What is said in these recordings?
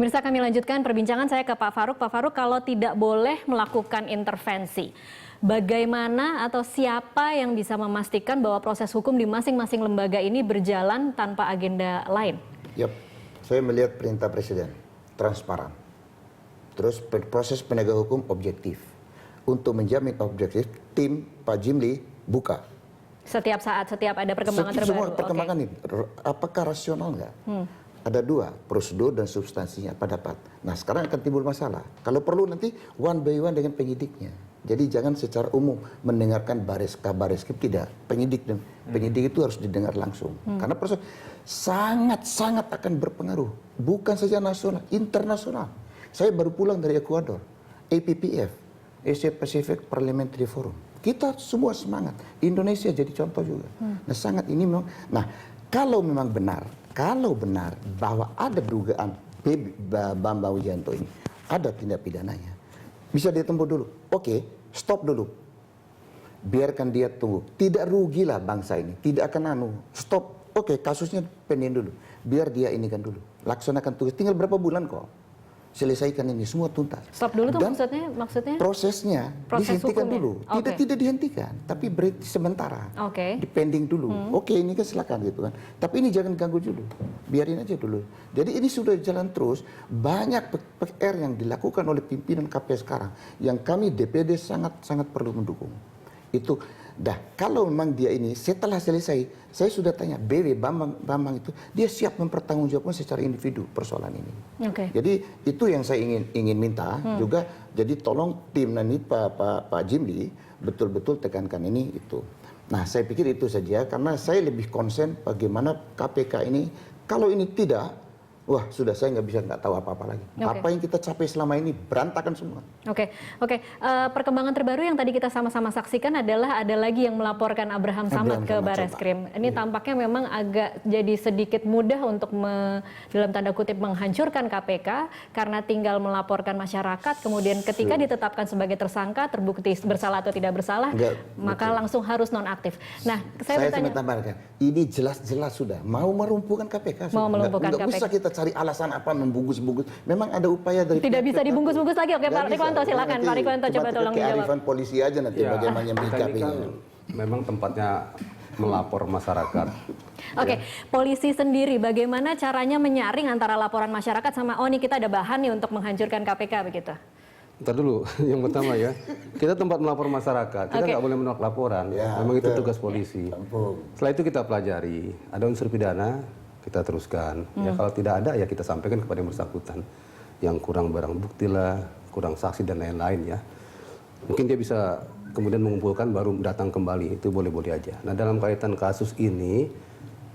Pemirsa, kami lanjutkan perbincangan saya ke Pak Faruk. Pak Faruk, kalau tidak boleh melakukan intervensi, bagaimana atau siapa yang bisa memastikan bahwa proses hukum di masing-masing lembaga ini berjalan tanpa agenda lain? Yap, saya melihat perintah Presiden, transparan. Terus proses penegak hukum objektif. Untuk menjamin objektif, tim Pak Jimli buka. Setiap saat, setiap ada perkembangan terbaru? Semua perkembangan ini, apakah rasional nggak? Ada dua, prosedur dan substansinya, apa dapat. Nah sekarang akan timbul masalah. Kalau perlu nanti one by one dengan penyidiknya. Jadi jangan secara umum mendengarkan Bareskrim, tidak. Penyidik dan penyidik itu harus didengar langsung. Karena proses sangat-sangat akan berpengaruh. Bukan saja nasional, internasional. Saya baru pulang dari Ekuador, APPF, Asia Pacific Parliamentary Forum. Kita semua semangat. Indonesia jadi contoh juga. Nah sangat ini memang. Nah kalau memang benar bahwa ada dugaan Bambang Wijayanto ini ada tindak pidananya, bisa ditempuh dulu. Oke, stop dulu. Biarkan dia tunggu. Tidak rugilah bangsa ini. Tidak akan stop. Oke, kasusnya pending dulu. Biar dia ini kan dulu. Laksanakan tugas. Tinggal berapa bulan kok. Selesaikan ini semua tuntas. Stop dulu tuh dan maksudnya? Prosesnya dihentikan dulu. Tidak dihentikan, tapi berhenti sementara. Dipending dulu. Oke, ini kan silakan gitu kan. Tapi ini jangan ganggu dulu. Biarin aja dulu. Jadi ini sudah jalan terus. Banyak PR yang dilakukan oleh pimpinan KPK sekarang yang kami DPD sangat perlu mendukung. Itu kalau memang dia ini setelah selesai, saya sudah tanya BW Bambang itu dia siap mempertanggungjawabkan secara individu persoalan ini. Jadi itu yang saya ingin minta juga. Jadi tolong tim ini Pak Jimli betul-betul tekankan ini itu. Nah saya pikir itu saja karena saya lebih konsen bagaimana KPK ini kalau ini tidak. Wah, sudah saya nggak tahu apa-apa lagi. Apa yang kita capai selama ini berantakan semua. Perkembangan terbaru yang tadi kita sama-sama saksikan adalah ada lagi yang melaporkan Abraham Samad ke Bareskrim. Ini tampaknya memang agak jadi sedikit mudah untuk dalam tanda kutip menghancurkan KPK karena tinggal melaporkan masyarakat. Kemudian ketika ditetapkan sebagai tersangka, terbukti bersalah atau tidak bersalah, maka langsung harus nonaktif. Nah, saya bertanya. Tambahkan, ini jelas-jelas sudah mau merumpuhkan KPK. Mau melumpuhkan KPK. Usah kita cari alasan apa membungkus-bungkus. Memang ada upaya dari tidak bisa dibungkus-bungkus lagi. Oke, Pak Rikwanto silakan. Pak Rikwanto coba tolong dijawab. Kearifan polisi aja nanti bagaimana menyikapinya. Kan memang tempatnya melapor masyarakat. Polisi sendiri bagaimana caranya menyaring antara laporan masyarakat sama ini kita ada bahan nih untuk menghancurkan KPK begitu? Ntar dulu, yang pertama ya, kita tempat melapor masyarakat, kita nggak boleh menolak laporan, memang itu tugas polisi. Setelah itu kita pelajari, ada unsur pidana, kita teruskan. Ya kalau tidak ada ya kita sampaikan kepada yang bersangkutan, yang kurang barang bukti lah, kurang saksi dan lain-lain ya. Mungkin dia bisa kemudian mengumpulkan baru datang kembali, itu boleh-boleh aja. Nah dalam kaitan kasus ini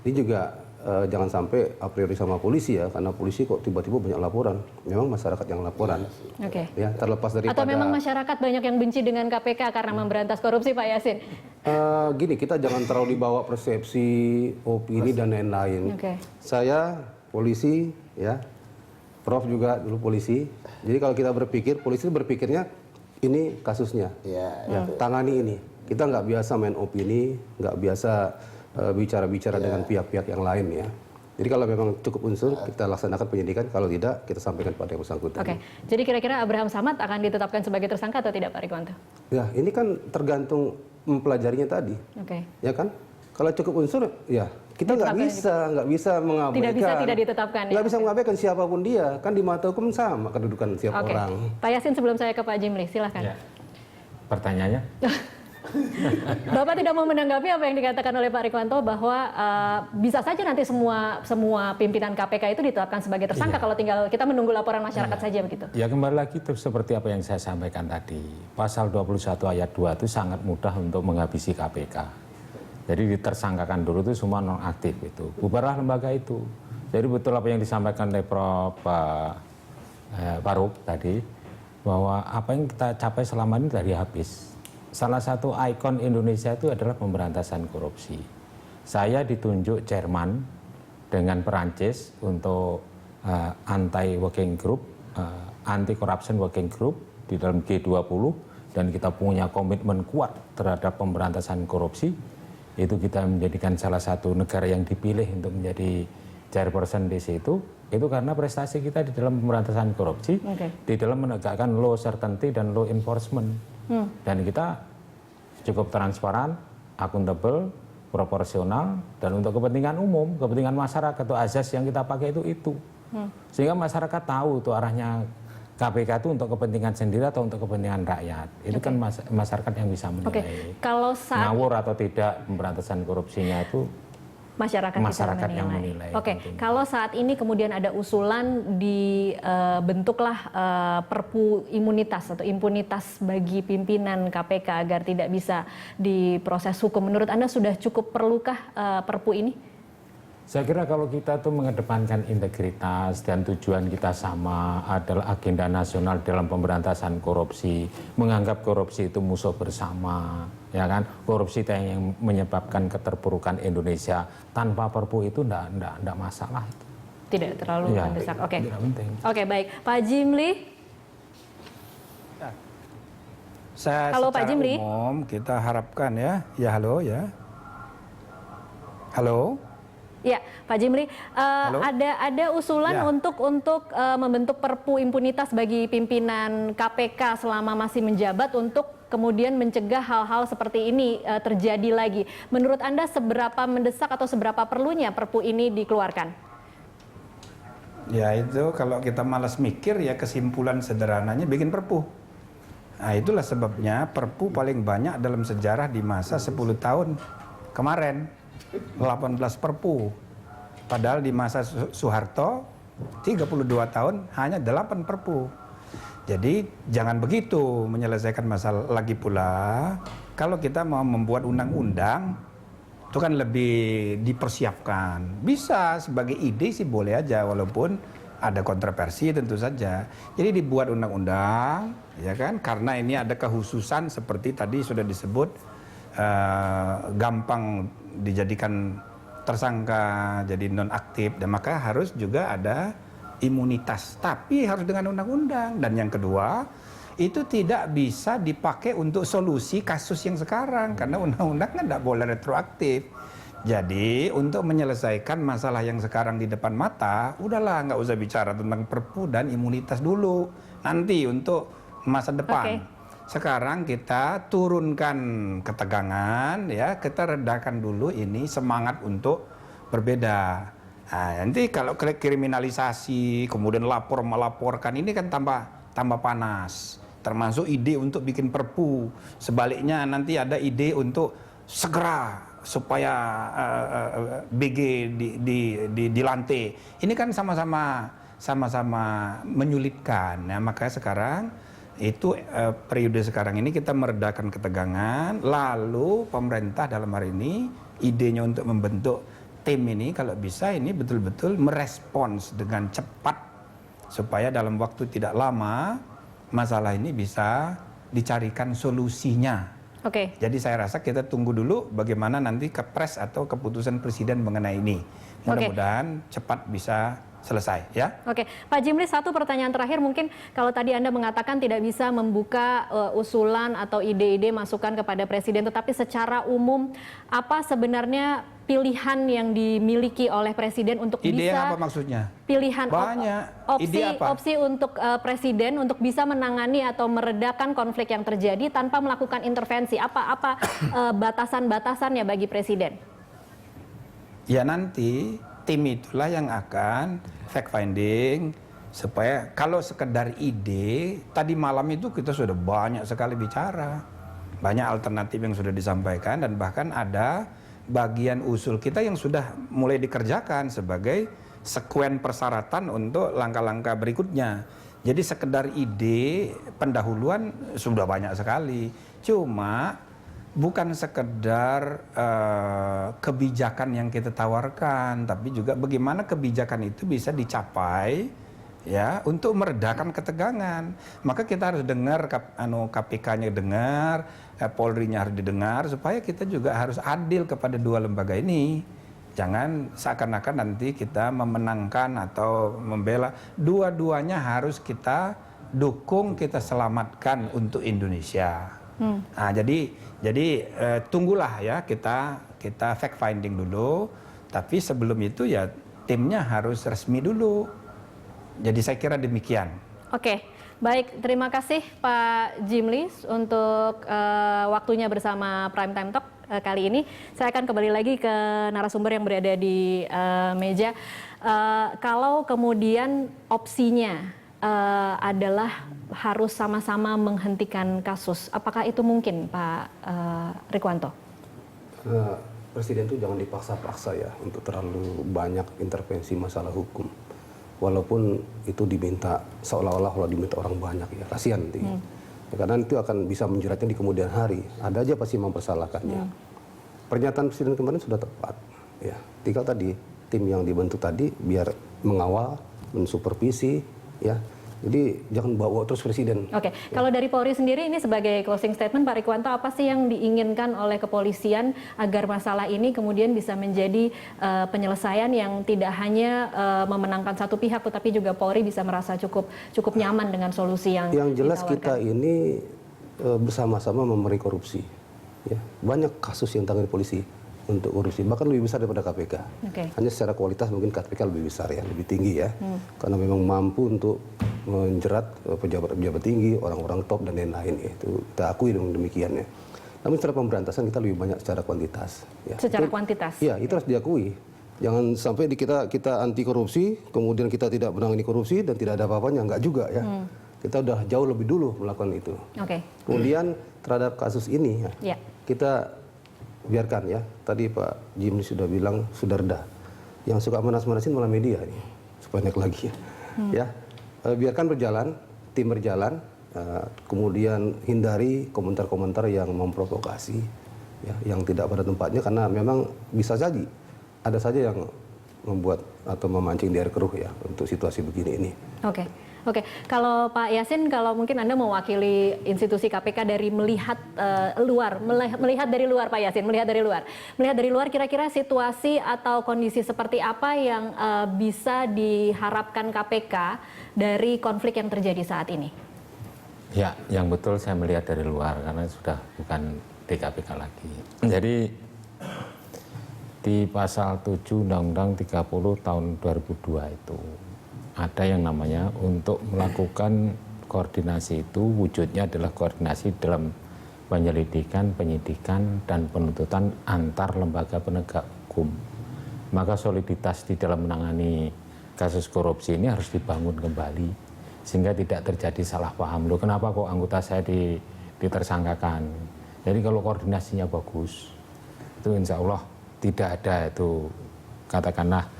juga jangan sampai a priori sama polisi ya, karena polisi kok tiba-tiba banyak laporan. Memang masyarakat yang laporan. Ya, terlepas daripada. Atau memang masyarakat banyak yang benci dengan KPK karena memberantas korupsi, Pak Yasin? Gini, kita jangan terlalu dibawa persepsi, opini dan lain-lain. Saya polisi, ya, Prof juga dulu polisi. Jadi kalau kita berpikir, polisi berpikirnya ini kasusnya, tangani ini. Kita nggak biasa main opini, nggak biasa bicara-bicara dengan pihak-pihak yang lain ya. Jadi kalau memang cukup unsur, kita laksanakan penyidikan. Kalau tidak, kita sampaikan pada yang bersangkutan. Jadi kira-kira Abraham Samad akan ditetapkan sebagai tersangka atau tidak, Pak Rikwanto? Ya, ini kan tergantung mempelajarinya tadi. Ya kan? Kalau cukup unsur, ya kita nggak bisa mengabaikan. Tidak ditetapkan. Nggak bisa mengabaikan siapapun dia. Kan di mata hukum sama kedudukan setiap orang. Pak Yasin, sebelum saya ke Pak Jimli, silahkan. Pertanyaannya? Bapak tidak mau menanggapi apa yang dikatakan oleh Pak Rikwanto bahwa bisa saja nanti semua pimpinan KPK itu ditetapkan sebagai tersangka kalau tinggal kita menunggu laporan masyarakat saja begitu. Ya kembali lagi seperti apa yang saya sampaikan tadi. Pasal 21 ayat 2 itu sangat mudah untuk menghabisi KPK. Jadi ditersangkakan dulu itu semua nonaktif itu. Bubarlah lembaga itu. Jadi betul apa yang disampaikan oleh Prof. Faruk tadi bahwa apa yang kita capai selama ini dari habis. Salah satu ikon Indonesia itu adalah pemberantasan korupsi. Saya ditunjuk chairman dengan Perancis untuk anti working group, anti corruption working group di dalam G20 dan kita punya komitmen kuat terhadap pemberantasan korupsi. Itu kita menjadikan salah satu negara yang dipilih untuk menjadi chairperson di situ, itu karena prestasi kita di dalam pemberantasan korupsi, di dalam menegakkan law certainty dan law enforcement. Dan kita cukup transparan, akuntabel, proporsional, dan untuk kepentingan umum, kepentingan masyarakat, atau azas yang kita pakai itu. Sehingga masyarakat tahu tuh arahnya KPK itu untuk kepentingan sendiri atau untuk kepentingan rakyat. Itu kan masyarakat yang bisa menilai. Kalau saat ngawur atau tidak pemberantasan korupsinya itu masyarakat yang menilai. Kalau saat ini kemudian ada usulan dibentuklah perpu imunitas atau impunitas bagi pimpinan KPK agar tidak bisa diproses hukum. Menurut Anda sudah cukup perlukah perpu ini? Saya kira kalau kita tuh mengedepankan integritas dan tujuan kita sama adalah agenda nasional dalam pemberantasan korupsi, menganggap korupsi itu musuh bersama, ya kan? Korupsi yang menyebabkan keterpurukan Indonesia, tanpa perpu itu enggak masalah itu. Tidak terlalu mendesak. Tidak penting. Baik. Pak Jimli. Halo Pak Jimli. Umum kita harapkan ya. Ya halo ya. Halo. Ya, Pak Jimli, ada usulan untuk membentuk perpu impunitas bagi pimpinan KPK selama masih menjabat untuk kemudian mencegah hal-hal seperti ini terjadi lagi. Menurut Anda seberapa mendesak atau seberapa perlunya perpu ini dikeluarkan? Ya itu kalau kita malas mikir ya kesimpulan sederhananya bikin perpu. Nah itulah sebabnya perpu paling banyak dalam sejarah di masa 10 tahun kemarin. 18 perpu. Padahal di masa Soeharto 32 tahun hanya 8 perpu. Jadi jangan begitu menyelesaikan masalah. Lagi pula kalau kita mau membuat undang-undang itu kan lebih dipersiapkan. Bisa sebagai ide sih boleh aja walaupun ada kontroversi tentu saja. Jadi dibuat undang-undang ya kan karena ini ada kehususan seperti tadi sudah disebut gampang dijadikan tersangka jadi nonaktif dan maka harus juga ada imunitas tapi harus dengan undang-undang dan yang kedua itu tidak bisa dipakai untuk solusi kasus yang sekarang karena undang-undang kan tidak boleh retroaktif. Jadi untuk menyelesaikan masalah yang sekarang di depan mata udahlah nggak usah bicara tentang perpu dan imunitas dulu nanti untuk masa depan. Sekarang kita turunkan ketegangan, ya kita redakan dulu ini semangat untuk berbeda. Nah, nanti kalau kriminalisasi, kemudian melaporkan ini kan tambah panas. Termasuk ide untuk bikin perpu. Sebaliknya nanti ada ide untuk segera supaya BG dilantik. Ini kan sama-sama menyulitkan. Nah, makanya sekarang itu periode sekarang ini kita meredakan ketegangan, lalu pemerintah dalam hari ini idenya untuk membentuk tim ini kalau bisa ini betul-betul merespons dengan cepat supaya dalam waktu tidak lama masalah ini bisa dicarikan solusinya. Jadi saya rasa kita tunggu dulu bagaimana nanti kepres atau keputusan presiden mengenai ini. Mudah-mudahan cepat bisa selesai ya. Pak Jimli, satu pertanyaan terakhir mungkin kalau tadi Anda mengatakan tidak bisa membuka usulan atau ide-ide masukan kepada presiden, tetapi secara umum apa sebenarnya pilihan yang dimiliki oleh presiden untuk ide bisa apa maksudnya? Pilihan banyak. Opsi untuk presiden untuk bisa menangani atau meredakan konflik yang terjadi tanpa melakukan intervensi. Apa batasan-batasannya bagi presiden? Ya nanti tim itulah yang akan fact finding supaya kalau sekedar ide tadi malam itu kita sudah banyak sekali bicara, banyak alternatif yang sudah disampaikan dan bahkan ada bagian usul kita yang sudah mulai dikerjakan sebagai sekuen persyaratan untuk langkah-langkah berikutnya. Jadi sekedar ide pendahuluan sudah banyak sekali, cuma bukan sekedar kebijakan yang kita tawarkan, tapi juga bagaimana kebijakan itu bisa dicapai ya untuk meredakan ketegangan. Maka kita harus dengar KPK-nya dengar, Polri-nya harus didengar supaya kita juga harus adil kepada dua lembaga ini. Jangan seakan-akan nanti kita memenangkan atau membela, dua-duanya harus kita dukung, kita selamatkan untuk Indonesia. Nah, jadi tunggulah ya kita fact finding dulu. Tapi sebelum itu ya timnya harus resmi dulu. Jadi saya kira demikian. Oke, baik. Terima kasih Pak Jimli untuk waktunya bersama Prime Time Talk kali ini. Saya akan kembali lagi ke narasumber yang berada di meja. Kalau kemudian opsinya adalah harus sama-sama menghentikan kasus, apakah itu mungkin, Pak Rikwanto? Presiden itu jangan dipaksa-paksa ya untuk terlalu banyak intervensi masalah hukum. Walaupun itu diminta seolah-olah kalau diminta orang banyak ya, kasihan nanti. Ya, karena itu akan bisa menjeratnya di kemudian hari. Ada aja pasti mempersalahkannya. Pernyataan Presiden kemarin sudah tepat. Ya, tinggal tadi tim yang dibentuk tadi biar mengawal, mensupervisi, ya. Jadi jangan bawa terus Presiden. Oke, kalau dari Polri sendiri ini sebagai closing statement, Pak Rikwanto, apa sih yang diinginkan oleh kepolisian agar masalah ini kemudian bisa menjadi penyelesaian yang tidak hanya memenangkan satu pihak, tetapi juga Polri bisa merasa cukup nyaman dengan solusi yang jelas ditawarkan? Kita ini bersama-sama memerangi korupsi. Ya, banyak kasus yang ditangani polisi untuk korupsi, bahkan lebih besar daripada KPK. Hanya secara kualitas mungkin KPK lebih besar ya, lebih tinggi ya, karena memang mampu untuk menjerat pejabat-pejabat tinggi, orang-orang top dan lain-lain ya. Itu kita akui dengan demikian ya. Namun secara pemberantasan kita lebih banyak secara kuantitas. Ya. Secara itu, kuantitas? Iya, itu harus diakui. Jangan sampai kita anti korupsi, kemudian kita tidak menangani korupsi dan tidak ada apa-apanya, enggak juga ya. Kita udah jauh lebih dulu melakukan itu. Kemudian terhadap kasus ini ya, kita biarkan ya. Tadi Pak Jimli sudah bilang sudah reda. Yang suka manas-manasin malah media ini, supaya naik lagi ya. Ya, biarkan berjalan, tim berjalan. Kemudian hindari komentar-komentar yang memprovokasi, ya, yang tidak pada tempatnya, karena memang bisa jadi ada saja yang membuat atau memancing di air keruh ya untuk situasi begini ini. Oke, kalau Pak Yasin, kalau mungkin Anda mewakili institusi KPK dari melihat melihat dari luar, Pak Yasin, melihat dari luar kira-kira situasi atau kondisi seperti apa yang bisa diharapkan KPK dari konflik yang terjadi saat ini? Ya, yang betul saya melihat dari luar karena sudah bukan di KPK lagi. Jadi di pasal 7 Undang-Undang 30 tahun 2002 itu ada yang namanya untuk melakukan koordinasi itu wujudnya adalah koordinasi dalam penyelidikan, penyidikan, dan penuntutan antar lembaga penegak hukum. Maka soliditas di dalam menangani kasus korupsi ini harus dibangun kembali sehingga tidak terjadi salah paham. Loh, kenapa kok anggota saya ditersangkakan? Jadi kalau koordinasinya bagus, itu insya Allah tidak ada itu katakanlah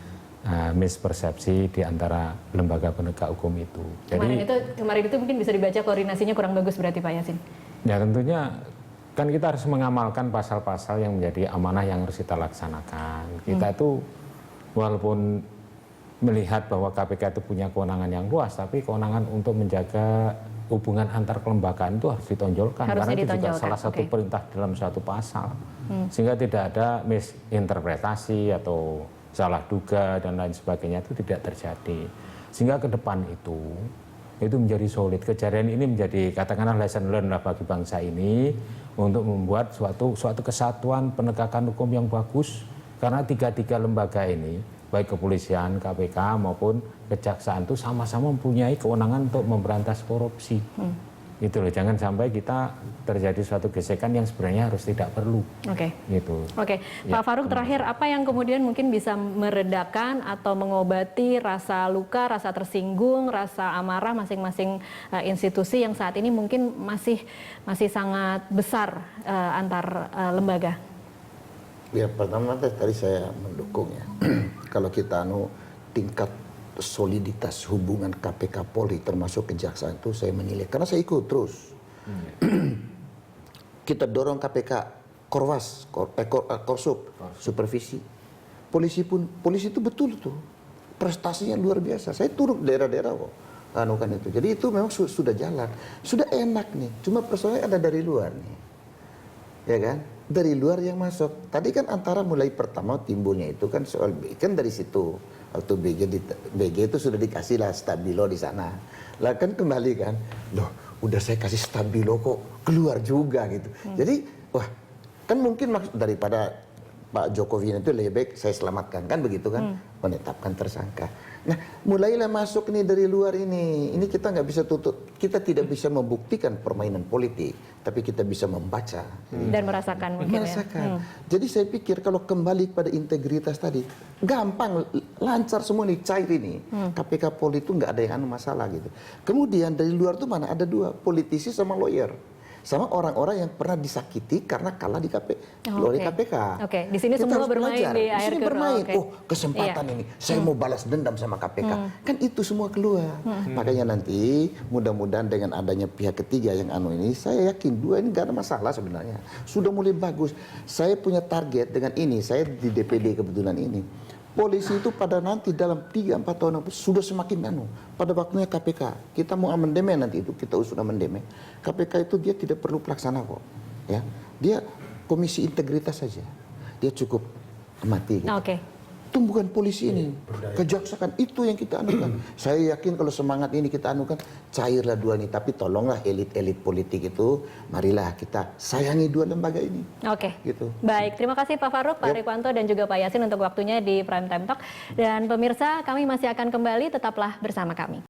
mispersepsi di antara lembaga penegak hukum itu. Jadi kemarin itu mungkin bisa dibaca koordinasinya kurang bagus berarti Pak Yasin. Ya tentunya kan kita harus mengamalkan pasal-pasal yang menjadi amanah yang harus kita laksanakan. Kita itu walaupun melihat bahwa KPK itu punya kewenangan yang luas, tapi kewenangan untuk menjaga hubungan antar kelembagaan itu harus ditonjolkan. Karena itu juga salah satu perintah dalam suatu pasal. Sehingga tidak ada misinterpretasi atau salah duga dan lain sebagainya itu tidak terjadi. Sehingga ke depan itu menjadi solid. Kejadian ini menjadi katakanlah lesson learned lah bagi bangsa ini untuk membuat suatu kesatuan penegakan hukum yang bagus. Karena tiga lembaga ini, baik kepolisian, KPK maupun kejaksaan itu sama-sama mempunyai kewenangan untuk memberantas korupsi. Gitu loh, jangan sampai kita terjadi suatu gesekan yang sebenarnya harus tidak perlu. Gitu. Pak Farouk, terakhir apa yang kemudian mungkin bisa meredakan atau mengobati rasa luka, rasa tersinggung, rasa amarah masing-masing institusi yang saat ini mungkin masih sangat besar antar lembaga? Ya, pertama tadi saya mendukung ya. Kalau kita tingkat soliditas hubungan KPK Polri termasuk kejaksaan itu saya menilai karena saya ikut terus. Kita dorong KPK Korwas, Korsup, supervisi. Polisi itu betul tuh prestasinya luar biasa. Saya turun daerah-daerah kok. Kan itu. Jadi itu memang sudah jalan, sudah enak nih. Cuma persoalannya ada dari luar nih, ya kan? Dari luar yang masuk. Tadi kan antara mulai pertama timbulnya itu kan soal kan dari situ. Waktu BG itu sudah dikasih lah stabilo di sana. Lah kan kembali kan, loh udah saya kasih stabilo kok keluar juga gitu. Jadi wah kan mungkin maksud daripada Pak Jokowi itu lebih baik saya selamatkan, kan begitu kan, menetapkan tersangka. Nah, mulailah masuk nih dari luar ini kita nggak bisa tutup, kita tidak bisa membuktikan permainan politik, tapi kita bisa membaca dan merasakan mungkin merasakan. Jadi saya pikir kalau kembali pada integritas tadi, gampang, lancar semua nih, cair ini. KPK Polri itu nggak ada yang masalah gitu. Kemudian dari luar tuh mana ada dua, politisi sama lawyer. Sama orang-orang yang pernah disakiti karena kalah di oleh KPK. Oke, di sini Kita semua harus bermain belajar. di Di air sini keruh. bermain. Oke. Oh, kesempatan ini saya mau balas dendam sama KPK. Kan itu semua keluar. Makanya nanti mudah-mudahan dengan adanya pihak ketiga yang ini, saya yakin dua ini gak ada masalah sebenarnya. Sudah mulai bagus. Saya punya target dengan ini, saya di DPD kebetulan ini. Polisi itu pada nanti dalam 3-4 tahun sudah semakin pada waktunya KPK. Kita mau amandemen nanti itu, kita usul amandemen. KPK itu dia tidak perlu pelaksana kok. Ya. Dia komisi integritas saja. Dia cukup amati gitu. Oke. Itu bukan polisi ini. Kejaksaan itu yang kita anukan. Saya yakin kalau semangat ini kita anukan, cairlah dua ini. Tapi tolonglah elit-elit politik itu, marilah kita sayangi dua lembaga ini. Oke. Gitu. Baik, terima kasih Pak Farouk, Pak Rikwanto, dan juga Pak Yasin untuk waktunya di Prime Time Talk. Dan pemirsa, kami masih akan kembali, tetaplah bersama kami.